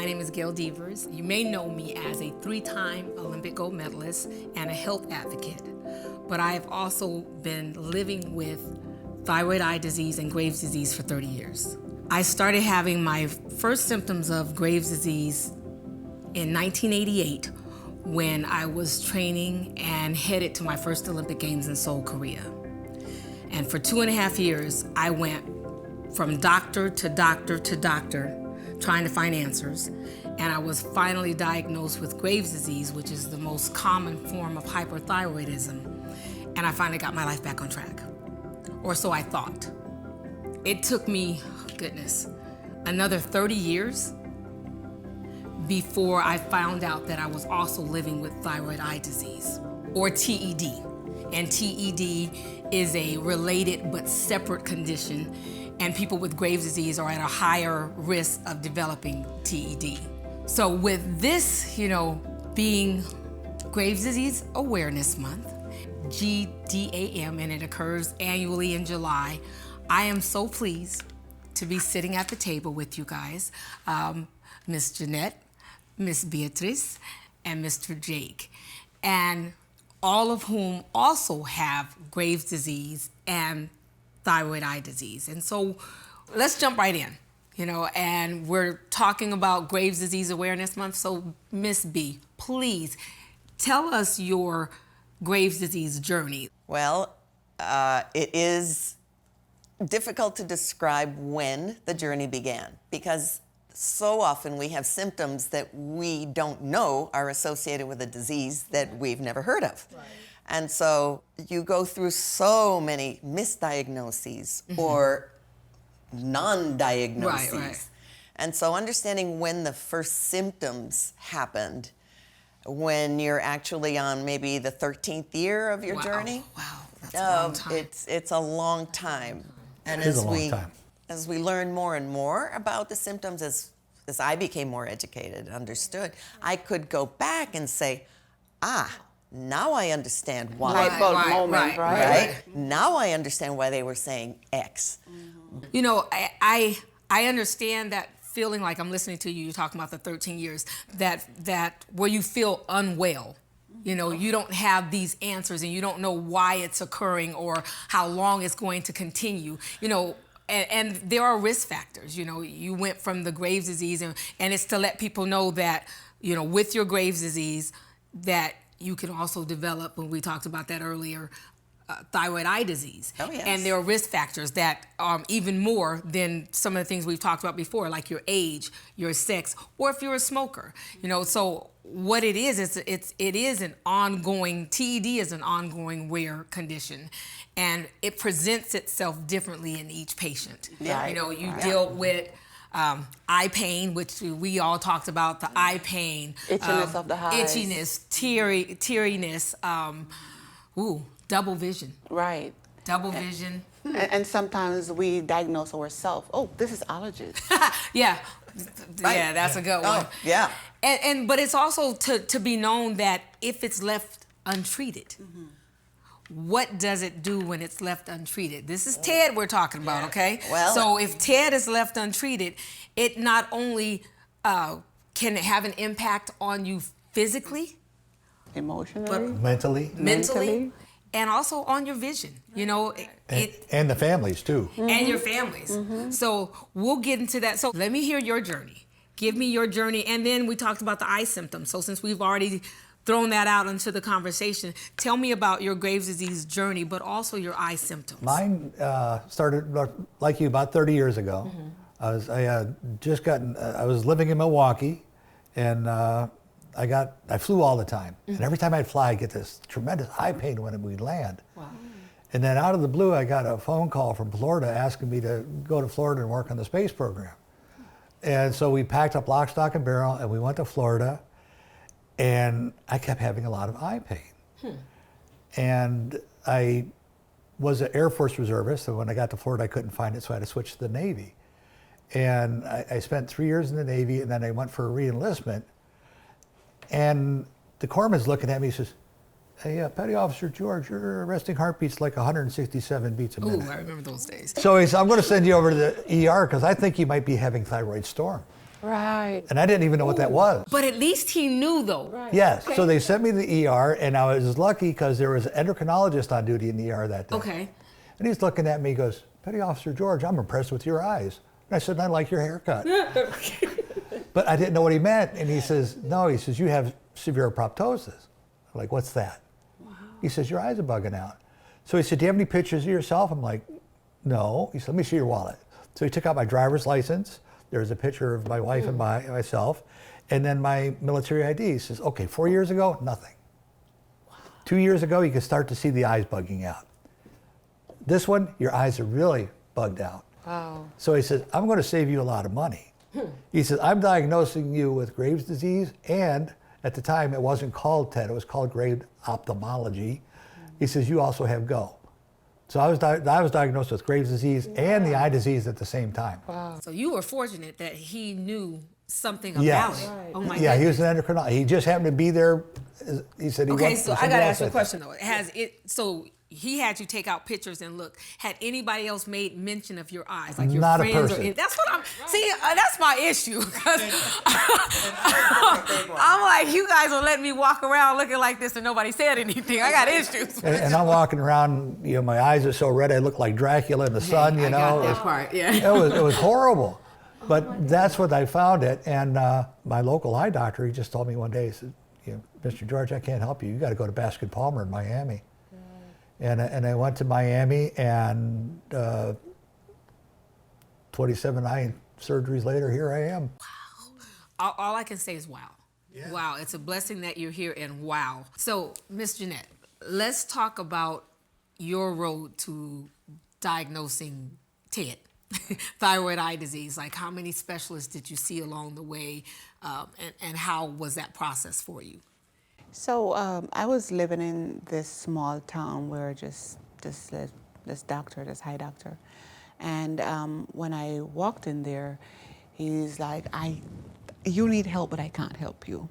My name is Gail Devers. You may know me as a 3-time Olympic gold medalist and a health advocate, but I have also been living with thyroid eye disease and Graves' disease for 30 years. I started having my first symptoms of Graves' disease in 1988 when I was training and headed to my first Olympic Games in Seoul, Korea. And for 2.5 years, I went from doctor to doctor to doctor, trying to find answers. And I was finally diagnosed with Graves' disease, which is the most common form of hyperthyroidism. And I finally got my life back on track, or so I thought. It took me, goodness, another 30 years before I found out that I was also living with thyroid eye disease, or TED. And TED is a related but separate condition, and people with Graves' disease are at a higher risk of developing TED. So with this, being Graves' Disease Awareness Month, GDAM, and it occurs annually in July, I am so pleased to be sitting at the table with you guys, Miss Jannette, Miss Beatriz, and Mr. Jake, and all of whom also have Graves' disease and thyroid eye disease. And so let's jump right in, and we're talking about Graves' Disease Awareness Month. So Miss B, please tell us your Graves' disease journey. Well, it is difficult to describe when the journey began, because so often we have symptoms that we don't know are associated with a disease that we've never heard of. Right. And so you go through so many misdiagnoses or non-diagnoses. Right. And so understanding when the first symptoms happened, when you're actually on maybe the 13th year of your journey. Wow, that's a long time. It's a long time. And it is a long time. As we learn more and more about the symptoms, as I became more educated, understood, I could go back and say, now I understand why. Right? Now I understand why they were saying X. I understand that feeling like I'm listening to you. You're talking about the 13 years that where you feel unwell. You don't have these answers and you don't know why it's occurring or how long it's going to continue. And there are risk factors. You went from the Graves' disease, and it's to let people know that, with your Graves' disease, that you can also develop, when we talked about that earlier, thyroid eye disease. Oh, yes. And there are risk factors that even more than some of the things we've talked about before, like your age, your sex, or if you're a smoker. So what it is an ongoing, TED is an ongoing rare condition, and it presents itself differently in each patient. Yeah. You deal with eye pain, which we all talked about, the eye pain. Itchiness of the eyes. Itchiness, teariness, double vision. Right. Double vision. And sometimes we diagnose ourselves, this is allergist. Yeah. Right. Yeah, that's a good one. Oh, yeah. But it's also to be known that if it's left untreated, what does it do when it's left untreated? This is TED we're talking about, okay? Well, so if TED is left untreated, it not only can it have an impact on you physically, emotionally, mentally, and also on your vision, and the families too. And your families. So we'll get into that. So let me hear your journey. Give me your journey. And then we talked about the eye symptoms. So since we've already thrown that out into the conversation, tell me about your Graves' disease journey, but also your eye symptoms. Mine started, like you, about 30 years ago. I was living in Milwaukee, and I flew all the time. And every time I'd fly, I'd get this tremendous eye pain when we'd land. Wow. And then out of the blue, I got a phone call from Florida asking me to go to Florida and work on the space program. And so we packed up lock, stock, and barrel, and we went to Florida. And I kept having a lot of eye pain. And I was an Air Force reservist, and when I got to Florida, I couldn't find it, so I had to switch to the Navy. And I spent 3 years in the Navy, and then I went for a re-enlistment. And the corpsman's looking at me, he says, "Hey, Petty Officer George, your resting heartbeat's like 167 beats a minute." Ooh, I remember those days. So he said, "I'm going to send you over to the ER because I think you might be having thyroid storm." Right. And I didn't even know what that was. But at least he knew, though. Right. Yes, so they sent me to the ER, and I was lucky because there was an endocrinologist on duty in the ER that day. Okay. And he's looking at me, he goes, Petty Officer George, I'm impressed with your eyes. And I said, I like your haircut. But I didn't know what he meant. And he says, no, he says, you have severe proptosis. I'm like, what's that? Wow. He says, your eyes are bugging out. So he said, do you have any pictures of yourself? I'm like, no. He said, let me see your wallet. So he took out my driver's license. There's a picture of my wife and myself. And then my military ID. He says, okay, 4 years ago, nothing. Wow. 2 years ago, you could start to see the eyes bugging out. This one, your eyes are really bugged out. Wow. So he says, I'm going to save you a lot of money. He says, I'm diagnosing you with Graves' disease, and at the time it wasn't called TED, it was called Graves' ophthalmology. He says, you also have GO. So I was diagnosed with Graves' disease and the eye disease at the same time. Wow. So you were fortunate that he knew something about Yes. it. Right. Oh my Yeah, he was goodness. an endocrinologist. He just happened to be there. He said he Okay, went so for I gotta somebody ask you a else, question though. So he had you take out pictures and look. Had anybody else made mention of your eyes, like your Not a friends? person. That's what I'm. See, that's my issue. 'Cause I'm like, you guys will let me walk around looking like this and nobody said anything. I got issues. And I'm walking around, you know, my eyes are so red I look like Dracula in the sun, you I know. got that part. Yeah. It was horrible. But that's what I found it. And my local eye doctor, he just told me one day, he said, you know, Mr. George, I can't help you. You got to go to Baskin Palmer in Miami. And I went to Miami, and 27 eye surgeries later, here I am. All I can say is wow. Yeah. Wow, it's a blessing that you're here, and wow. So, Miss Jannette, let's talk about your road to diagnosing TED, thyroid eye disease. Like, how many specialists did you see along the way, and how was that process for you? So I was living in this small town where just this doctor, this eye doctor, and when I walked in there, he's like, you need help, but I can't help you.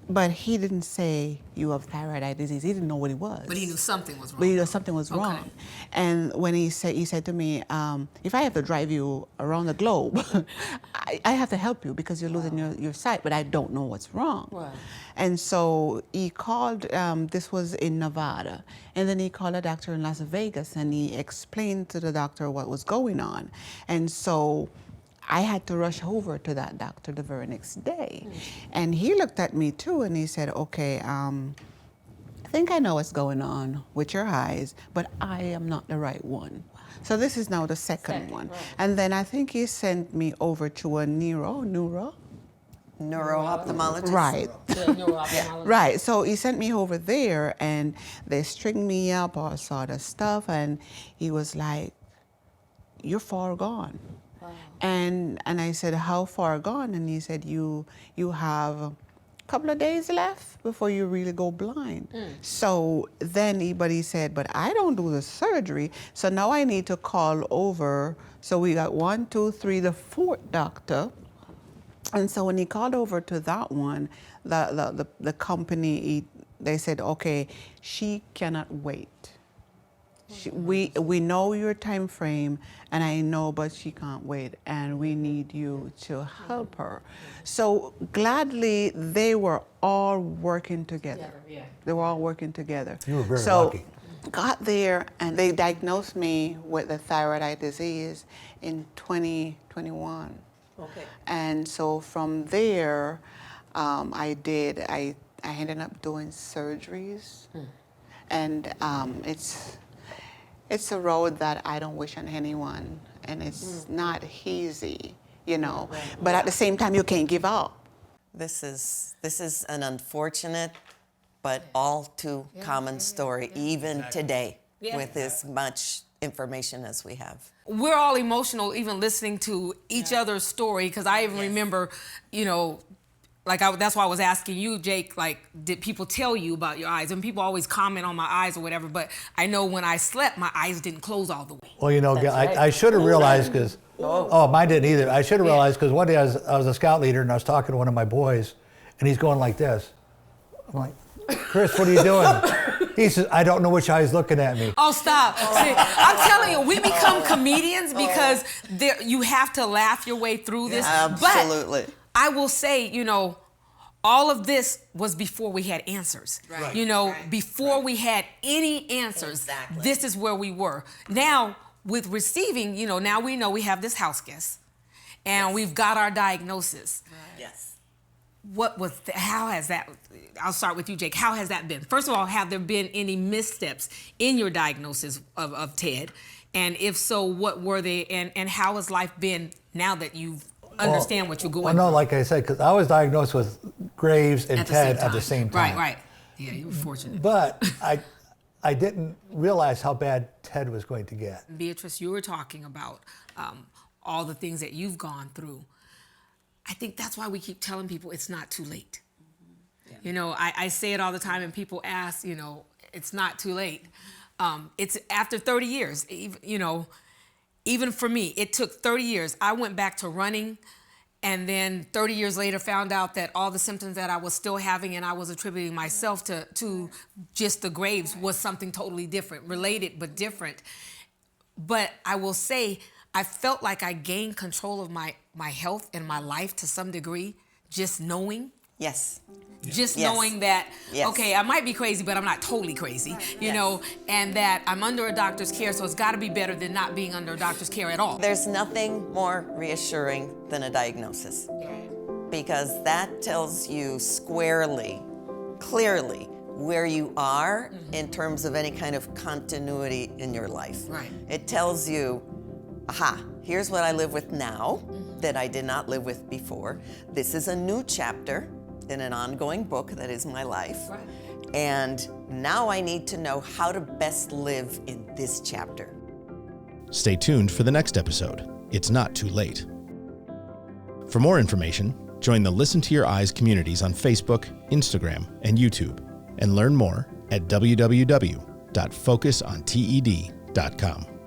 But he didn't say you have thyroid eye disease. He didn't know what it was. But he knew something was wrong. But he knew something was wrong. Okay. And when he said to me, if I have to drive you around the globe, I have to help you because you're losing your sight, but I don't know what's wrong. Wow. And so he called, this was in Nevada, and then he called a doctor in Las Vegas, and he explained to the doctor what was going on. And so I had to rush over to that doctor the very next day. And he looked at me too, and he said, okay, I think I know what's going on with your eyes, but I am not the right one. So this is now the second one. Right. And then I think he sent me over to a Neuro-ophthalmologist. Right. Neuro-ophthalmologist. Right. So he sent me over there, and they stringed me up, all sort of stuff, and he was like, you're far gone. Wow. And I said, how far gone? And he said, you have a couple of days left before you really go blind. So then he said, but I don't do the surgery, so now I need to call over. So we got 1, 2, 3, the fourth doctor. And so when he called over to that one, the company, they said, okay, she cannot wait. We know your time frame, and I know, but she can't wait, and we need you to help her. So gladly, they were all working together. Yeah. They were all working together. You were very lucky. Got there, and they diagnosed me with the thyroid eye disease in 2021. Okay. And so from there, I ended up doing surgeries, and it's a road that I don't wish on anyone, and it's not easy, you know. Right. But at the same time, you can't give up. This is an unfortunate but all too common story, even today, with as much information as we have. We're all emotional even listening to each other's story, because I even remember, you know, like that's why I was asking you, Jake, like, did people tell you about your eyes? And people always comment on my eyes or whatever, but I know when I slept, my eyes didn't close all the way. Well, you know, I should have realized because, mine didn't either. I should have realized because one day I was a scout leader and I was talking to one of my boys, and he's going like this. I'm like, Chris, what are you doing? He says, I don't know which eye is looking at me. Oh, stop. See, I'm telling you, we become comedians because you have to laugh your way through this. Absolutely. But I will say, you know, all of this was before we had answers. Right. You know, before we had any answers, this is where we were. Now, with receiving, you know, now we know we have this house guest and we've got our diagnosis. Yes. How has that, I'll start with you, Jake. How has that been? First of all, have there been any missteps in your diagnosis of TED? And if so, what were they? And how has life been now that you understand what you're going through? No, like I said, because I was diagnosed with Graves and TED at the same time. Right. Yeah, you were fortunate. But I didn't realize how bad TED was going to get. Beatriz, you were talking about all the things that you've gone through. I think that's why we keep telling people it's not too late. Yeah. You know, I say it all the time and people ask, you know, it's not too late. It's after 30 years, you know, even for me, it took 30 years. I went back to running and then 30 years later found out that all the symptoms that I was still having and I was attributing myself to just the Graves was something totally different, related but different. But I will say, I felt like I gained control of my health and my life to some degree, just knowing. Yes. Just knowing that, okay, I might be crazy, but I'm not totally crazy, you know, and that I'm under a doctor's care, so it's got to be better than not being under a doctor's care at all. There's nothing more reassuring than a diagnosis, because that tells you squarely, clearly, where you are in terms of any kind of continuity in your life. Right. It tells you, aha, here's what I live with now that I did not live with before. This is a new chapter in an ongoing book that is my life. Right. And now I need to know how to best live in this chapter. Stay tuned for the next episode. It's not too late. For more information, join the Listen to Your Eyes communities on Facebook, Instagram, and YouTube, and learn more at www.focusonted.com.